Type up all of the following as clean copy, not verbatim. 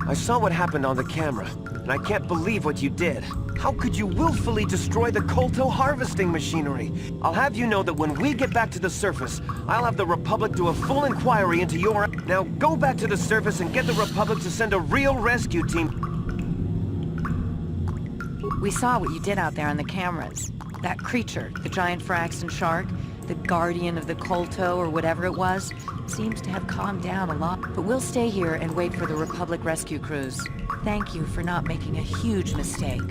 I saw what happened on the camera, and I can't believe what you did. How could you willfully destroy the Kolto harvesting machinery? I'll have you know that when we get back to the surface, I'll have the Republic do a full inquiry into your... Now go back to the surface and get the Republic to send a real rescue team. We saw what you did out there on the cameras. That creature, the giant Firaxan shark, the guardian of the Kolto or whatever it was, seems to have calmed down a lot. But we'll stay here and wait for the Republic rescue crews. Thank you for not making a huge mistake.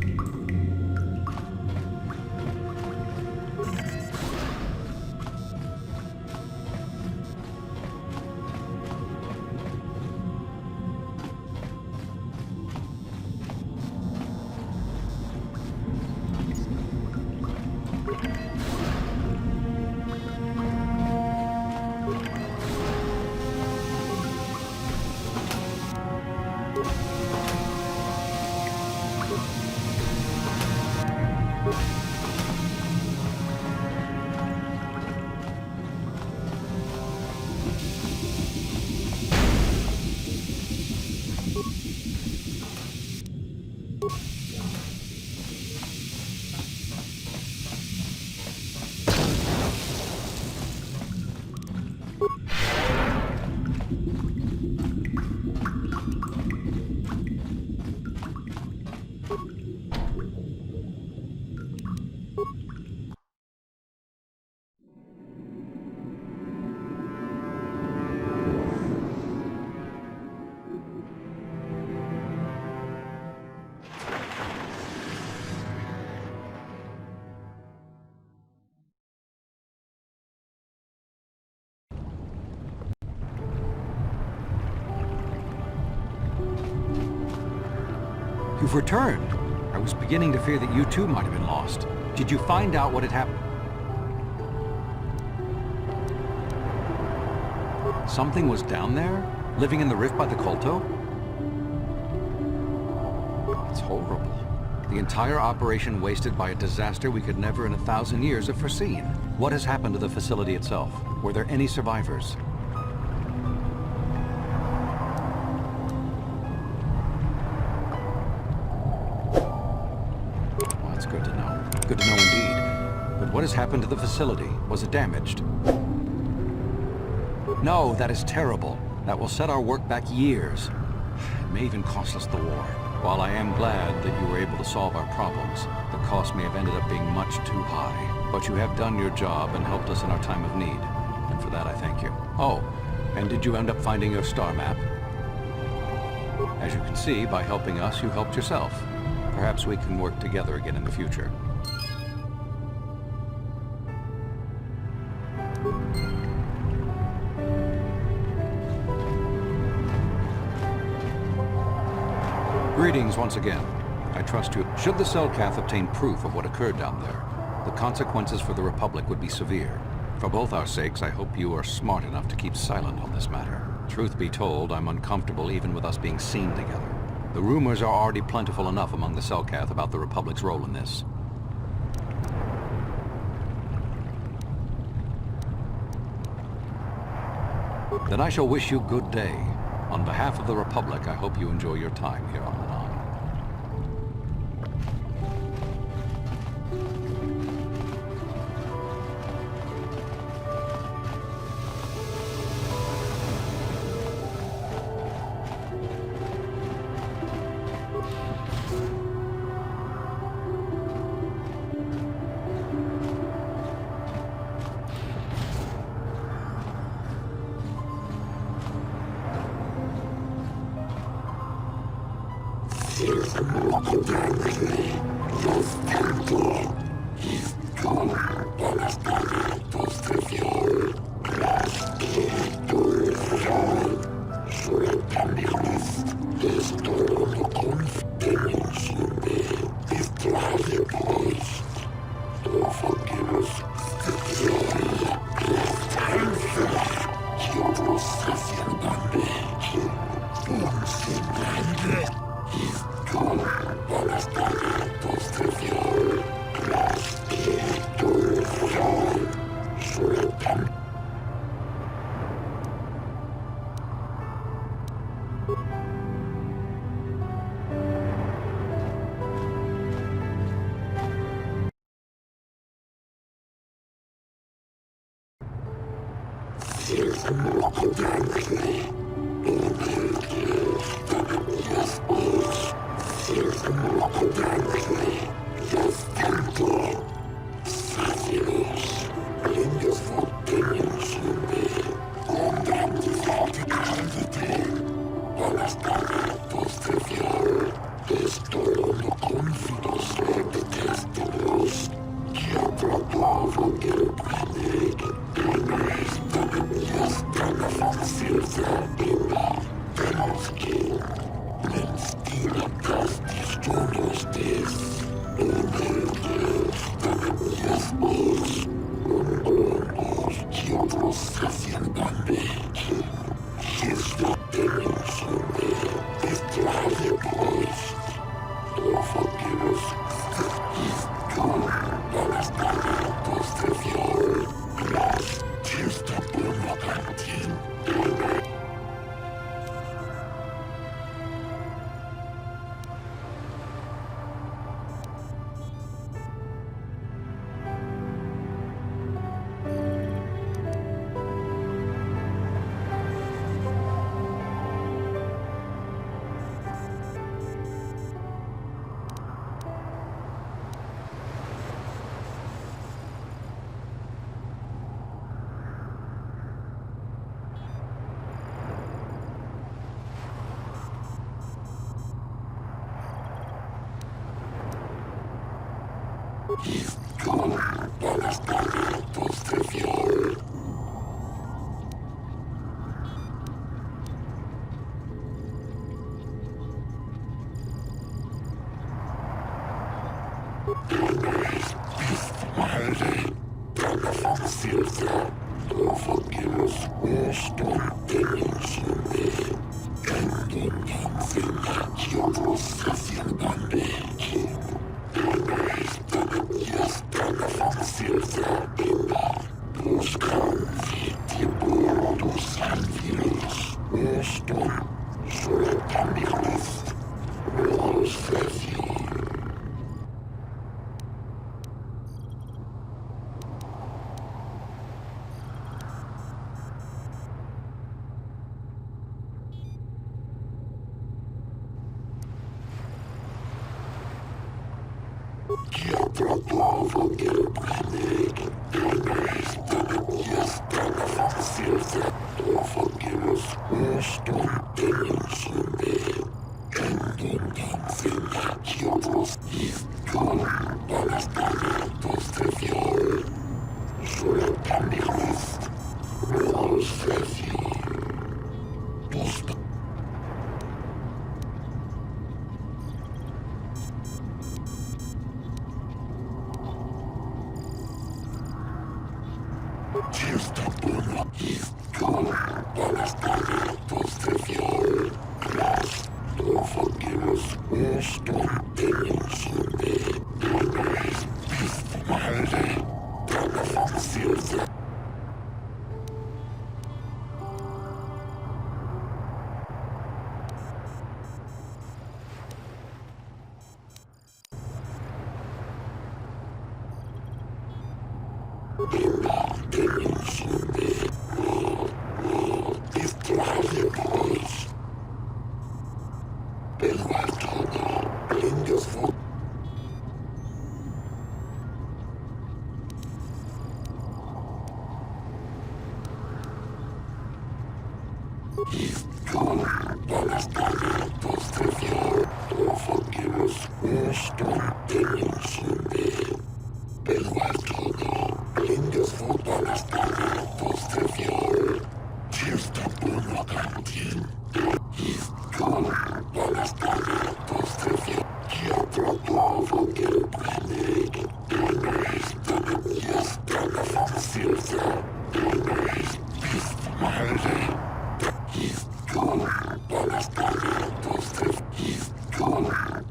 You've returned. I was beginning to fear that you too might have been lost. Did you find out what had happened? Something was down there? Living in the rift by the Kolto? It's horrible. The entire operation wasted by a disaster we could never in 1,000 years have foreseen. What has happened to the facility itself? Were there any survivors? Good to know. Good to know indeed. But what has happened to the facility? Was it damaged? No, that is terrible. That will set our work back years. It may even cost us the war. While I am glad that you were able to solve our problems, the cost may have ended up being much too high. But you have done your job and helped us in our time of need. And for that I thank you. Oh, and did you end up finding your star map? As you can see, by helping us, you helped yourself. Perhaps we can work together again in the future. Greetings once again. I trust you. Should the Selkath obtain proof of what occurred down there, the consequences for the Republic would be severe. For both our sakes, I hope you are smart enough to keep silent on this matter. Truth be told, I'm uncomfortable even with us being seen together. The rumors are already plentiful enough among the Selkath about the Republic's role in this. Then I shall wish you good day. On behalf of the Republic, I hope you enjoy your time here on Lanai.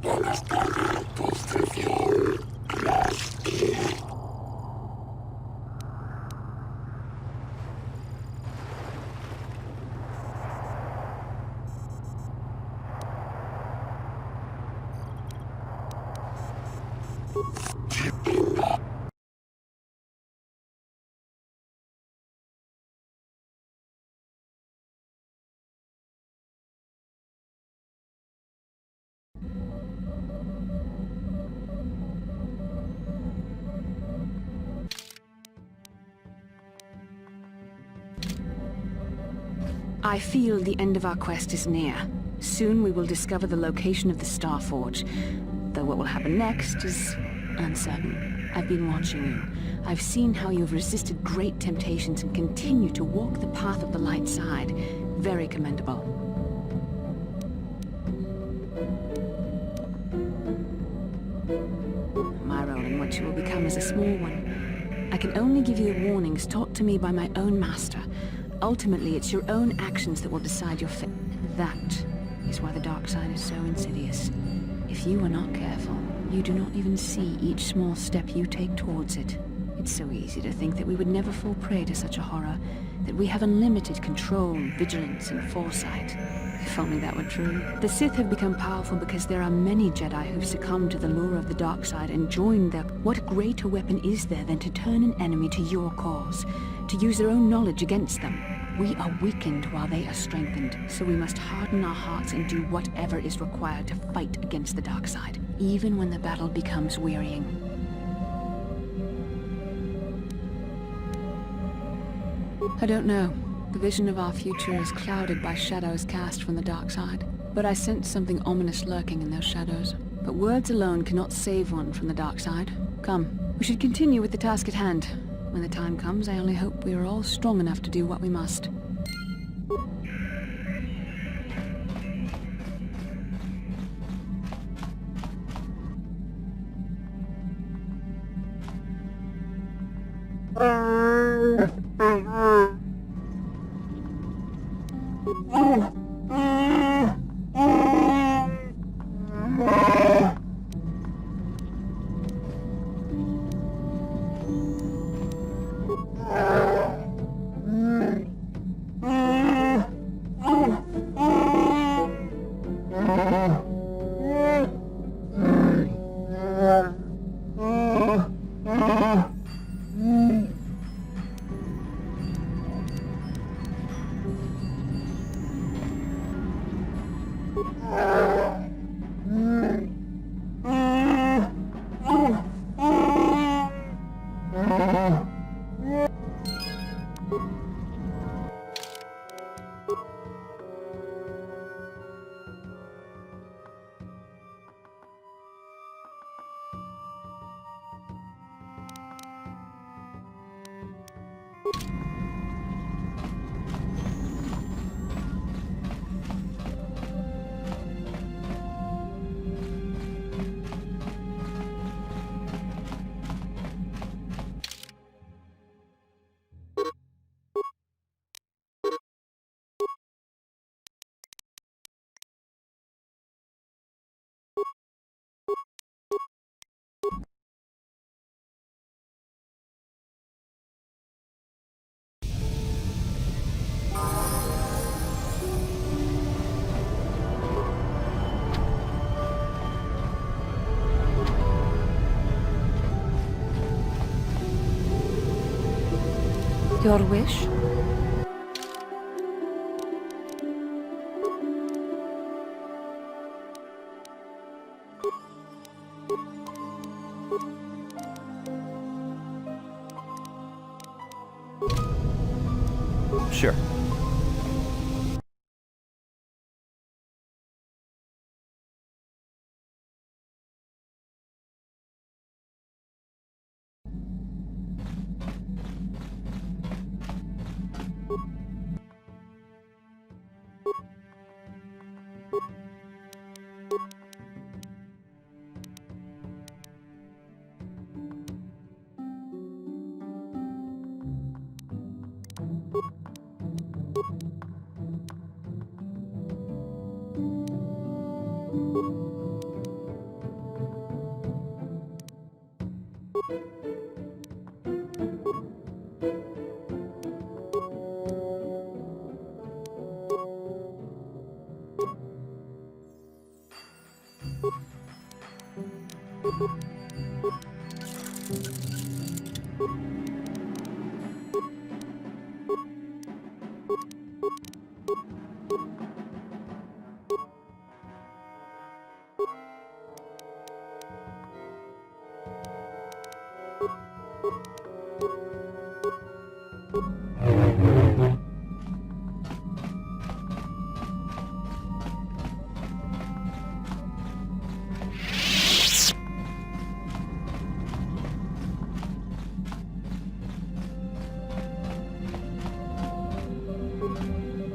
Buenas tardes, I feel the end of our quest is near. Soon we will discover the location of the Starforge. Though what will happen next is uncertain. I've been watching you. I've seen how you've resisted great temptations and continue to walk the path of the light side. Very commendable. My role in what you will become is a small one. I can only give you the warnings taught to me by my own master. Ultimately, it's your own actions that will decide your fate. That is why the dark side is so insidious. If you are not careful, you do not even see each small step you take towards it. It's so easy to think that we would never fall prey to such a horror, that we have unlimited control, vigilance, and foresight. If only that were true. The Sith have become powerful because there are many Jedi who've succumbed to the lure of the dark side and joined their... What greater weapon is there than to turn an enemy to your cause? To use their own knowledge against them? We are weakened while they are strengthened, so we must harden our hearts and do whatever is required to fight against the dark side, even when the battle becomes wearying. I don't know. The vision of our future is clouded by shadows cast from the dark side. But I sense something ominous lurking in those shadows. But words alone cannot save one from the dark side. Come, we should continue with the task at hand. When the time comes, I only hope we are all strong enough to do what we must. Your wish? Sure.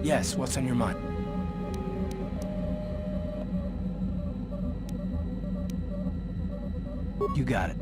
Yes, what's on your mind? You got it.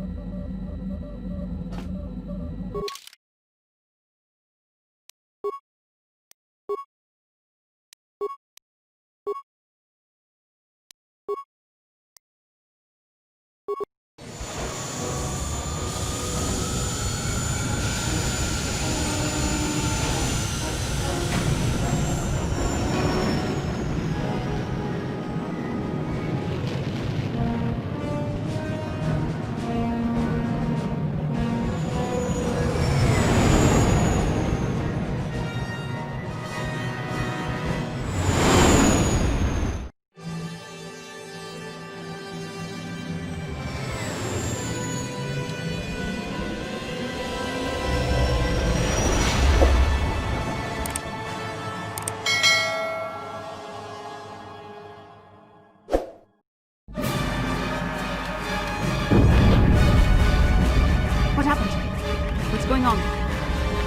What happened? What's going on?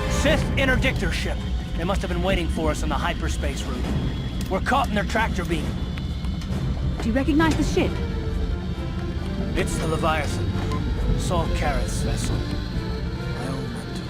Sith interdictor ship. They must have been waiting for us on the hyperspace route. We're caught in their tractor beam. Do you recognize the ship? It's the Leviathan. Saul Carroth's vessel. My old mentor.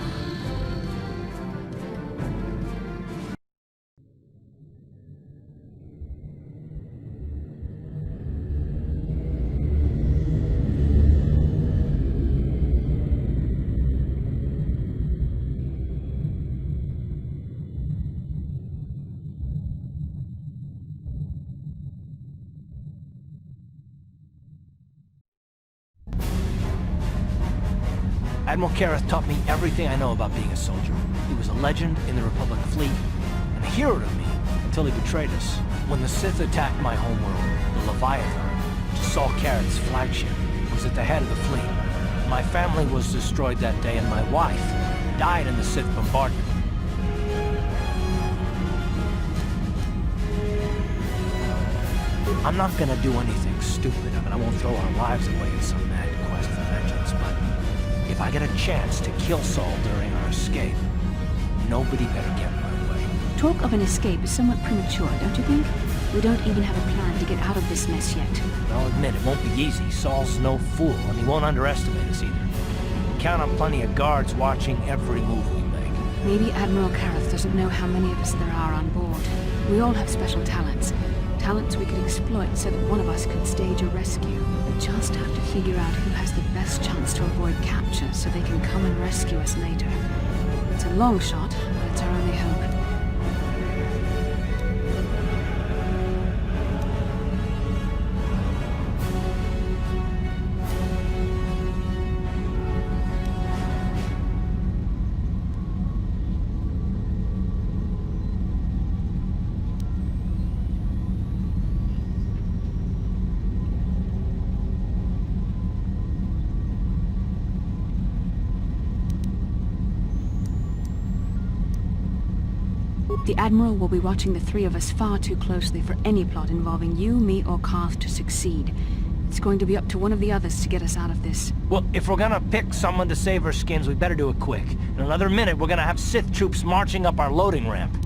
Admiral Carroth taught me everything I know about being a soldier. He was a legend in the Republic fleet, and a hero to me until he betrayed us. When the Sith attacked my homeworld, the Leviathan, Saul Carroth's flagship, was at the head of the fleet. My family was destroyed that day, and my wife died in the Sith bombardment. I'm not gonna do anything stupid. I won't throw our lives away in some mad quest for vengeance, but if I get a chance to kill Saul during our escape, nobody better get in my way. Talk of an escape is somewhat premature, don't you think? We don't even have a plan to get out of this mess yet. I'll admit, it won't be easy. Saul's no fool, and he won't underestimate us either. Count on plenty of guards watching every move we make. Maybe Admiral Carroth doesn't know how many of us there are on board. We all have special talents. Talents we could exploit so that one of us could stage a rescue. We just have to figure out who has the best chance to avoid capture so they can come and rescue us later. It's a long shot, but it's our only hope. The Admiral will be watching the three of us far too closely for any plot involving you, me, or Carth to succeed. It's going to be up to one of the others to get us out of this. Well, if we're gonna pick someone to save our skins, we better do it quick. In another minute, we're gonna have Sith troops marching up our loading ramp.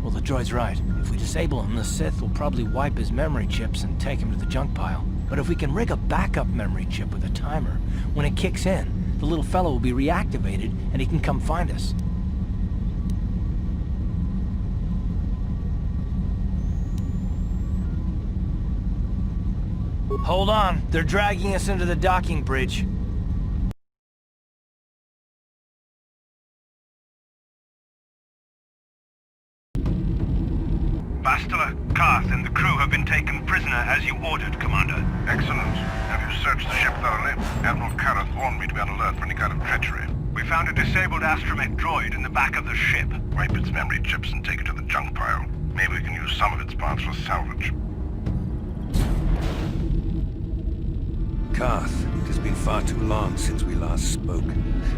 Well, the droid's right. If we disable him, the Sith will probably wipe his memory chips and take him to the junk pile. But if we can rig a backup memory chip with a timer, when it kicks in, the little fellow will be reactivated and he can come find us. Hold on, they're dragging us into the docking bridge. Bastila, Carth, and the crew have been taken prisoner as you ordered, Commander. Excellent. Have you searched the ship thoroughly? Admiral Carroth warned me to be on alert for any kind of treachery. We found a disabled astromech droid in the back of the ship. Wipe its memory chips and take it to the junk pile. Maybe we can use some of its parts for salvage. Karth, it has been far too long since we last spoke.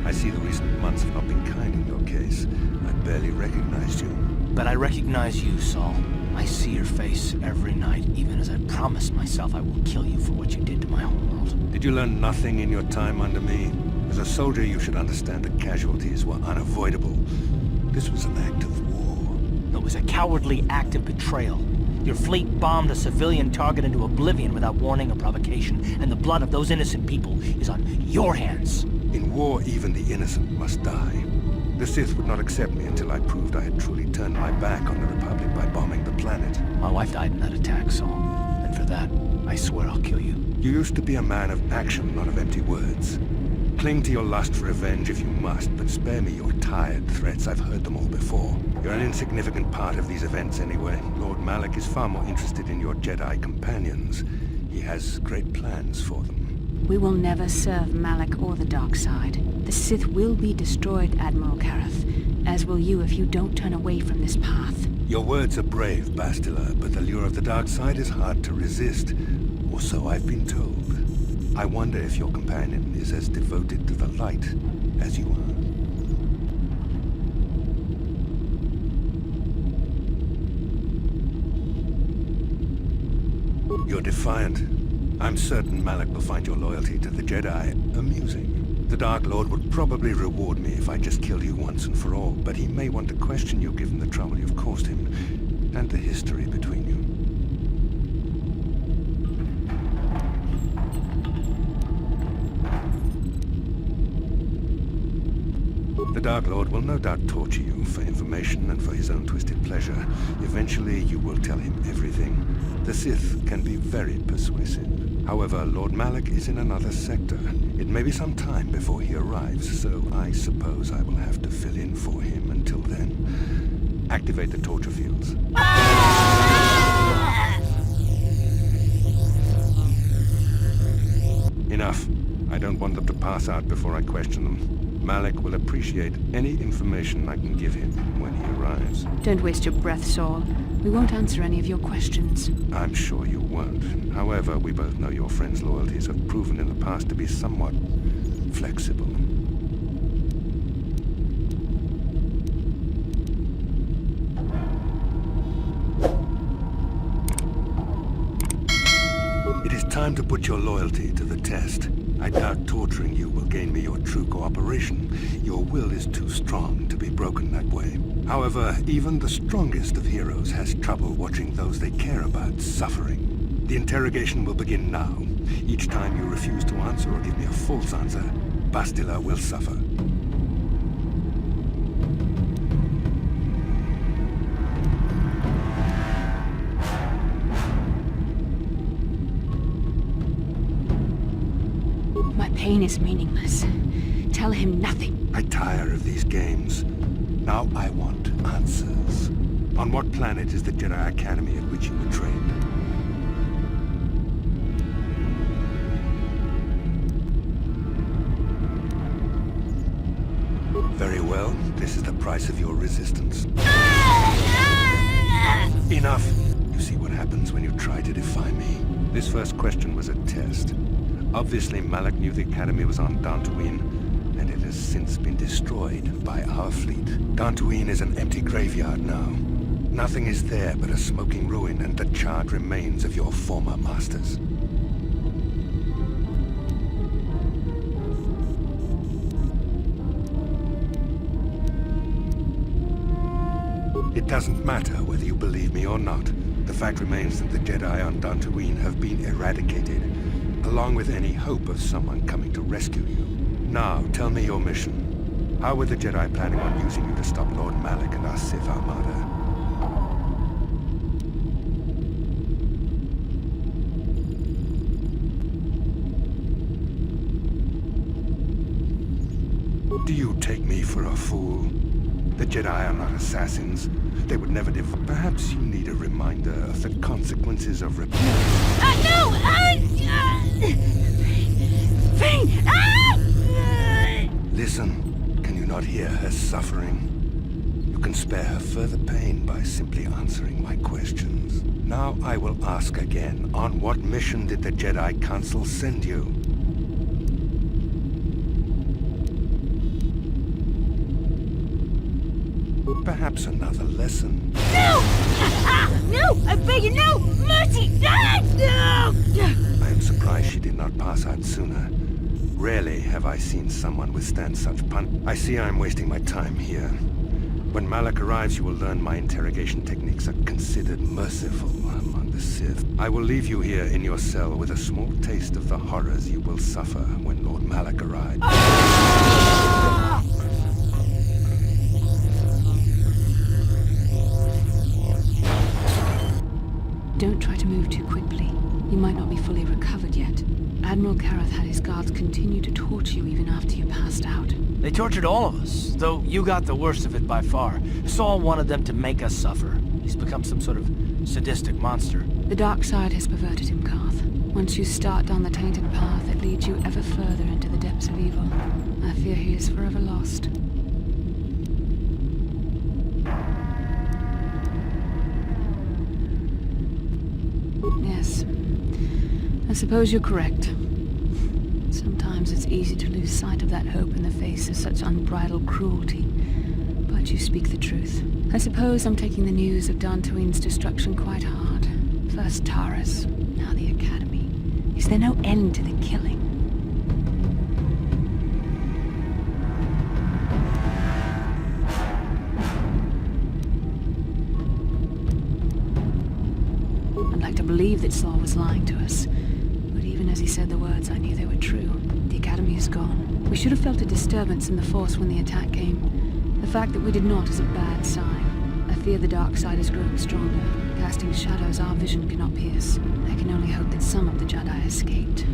I see the recent months have not been kind in your case. I barely recognized you. But I recognize you, Saul. I see your face every night, even as I promised myself I will kill you for what you did to my homeworld. Did you learn nothing in your time under me? As a soldier, you should understand that casualties were unavoidable. This was an act of war. It was a cowardly act of betrayal. Your fleet bombed a civilian target into oblivion without warning or provocation, and the blood of those innocent people is on your hands. In war, even the innocent must die. The Sith would not accept me until I proved I had truly turned my back on the Republic by bombing the planet. My wife died in that attack, Saul. And for that, I swear I'll kill you. You used to be a man of action, not of empty words. Cling to your lust for revenge if you must, but spare me your tired threats. I've heard them all before. You're an insignificant part of these events anyway. Lord Malak is far more interested in your Jedi companions. He has great plans for them. We will never serve Malak or the dark side. The Sith will be destroyed, Admiral Karth, as will you if you don't turn away from this path. Your words are brave, Bastila, but the lure of the dark side is hard to resist. Or so I've been told. I wonder if your companion is as devoted to the light as you are. You're defiant. I'm certain Malak will find your loyalty to the Jedi amusing. The Dark Lord would probably reward me if I just killed you once and for all, but he may want to question you given the trouble you've caused him, and the history between you. The Dark Lord will no doubt torture you for information and for his own twisted pleasure. Eventually, you will tell him everything. The Sith can be very persuasive. However, Lord Malak is in another sector. It may be some time before he arrives, so I suppose I will have to fill in for him until then. Activate the torture fields. Enough. I don't want them to pass out before I question them. Malak will appreciate any information I can give him when he arrives. Don't waste your breath, Saul. We won't answer any of your questions. I'm sure you won't. However, we both know your friend's loyalties have proven in the past to be somewhat flexible. It is time to put your loyalty to the test. I doubt torturing you will gain me your true cooperation. Your will is too strong to be broken that way. However, even the strongest of heroes has trouble watching those they care about suffering. The interrogation will begin now. Each time you refuse to answer or give me a false answer, Bastila will suffer. Pain is meaningless. Tell him nothing. I tire of these games. Now I want answers. On what planet is the Jedi Academy at which you were trained? Very well. This is the price of your resistance. Enough! You see what happens when you try to defy me. This first question was a test. Obviously, Malak knew the Academy was on Dantooine, and it has since been destroyed by our fleet. Dantooine is an empty graveyard now. Nothing is there but a smoking ruin and the charred remains of your former masters. It doesn't matter whether you believe me or not. The fact remains that the Jedi on Dantooine have been eradicated, along with any hope of someone coming to rescue you. Now, tell me your mission. How were the Jedi planning on using you to stop Lord Malak and our Sith Armada? Do you take me for a fool? The Jedi are not assassins. They would never Perhaps you need a reminder of the consequences of rebellion. No! Listen, can you not hear her suffering? You can spare her further pain by simply answering my questions. Now I will ask again, on what mission did the Jedi Council send you? Perhaps another lesson. No! No! I beg you, no! Mercy! No! I am surprised she did not pass out sooner. Rarely have I seen someone withstand such I see I am wasting my time here. When Malak arrives, you will learn my interrogation techniques are considered merciful among the Sith. I will leave you here in your cell with a small taste of the horrors you will suffer when Lord Malak arrives. Don't try to move too quickly. You might not be fully recovered yet. Admiral Kareth had his guards continue to torture you even after you passed out. They tortured all of us, though you got the worst of it by far. Saul wanted them to make us suffer. He's become some sort of sadistic monster. The dark side has perverted him, Karth. Once you start down the tainted path, it leads you ever further into the depths of evil. I fear he is forever lost. Yes. I suppose you're correct. Sometimes it's easy to lose sight of that hope in the face of such unbridled cruelty. But you speak the truth. I suppose I'm taking the news of Dantooine's destruction quite hard. First Taurus, now the Academy. Is there no end to the killing? I'd like to believe that Saul was lying to us. But even as he said the words, I knew they were true. The Academy is gone. We should have felt a disturbance in the Force when the attack came. The fact that we did not is a bad sign. I fear the dark side is growing stronger, casting shadows our vision cannot pierce. I can only hope that some of the Jedi escaped.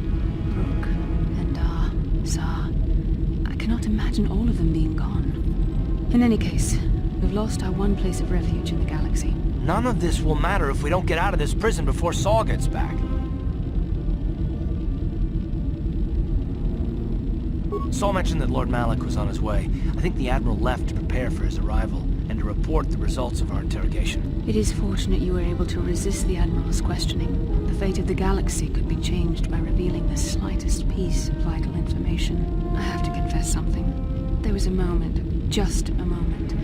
Rook, Endar, Zar. I cannot imagine all of them being gone. In any case, we've lost our one place of refuge in the galaxy. None of this will matter if we don't get out of this prison before Saul gets back. Saul mentioned that Lord Malak was on his way. I think the Admiral left to prepare for his arrival and to report the results of our interrogation. It is fortunate you were able to resist the Admiral's questioning. The fate of the galaxy could be changed by revealing the slightest piece of vital information. I have to confess something. There was a moment, just a moment,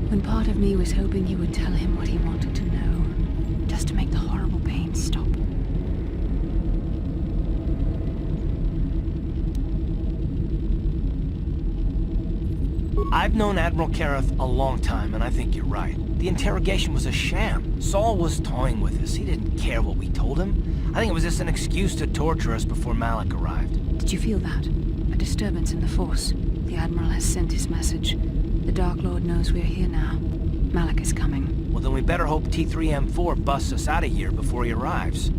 when part of me was hoping you would tell him what he wanted to know, just to make the horrible pain stop. I've known Admiral Kareth a long time, and I think you're right. The interrogation was a sham. Saul was toying with us. He didn't care what we told him. I think it was just an excuse to torture us before Malak arrived. Did you feel that? A disturbance in the Force. The Admiral has sent his message. The Dark Lord knows we're here now. Malak is coming. Well, then we better hope T3M4 busts us out of here before he arrives.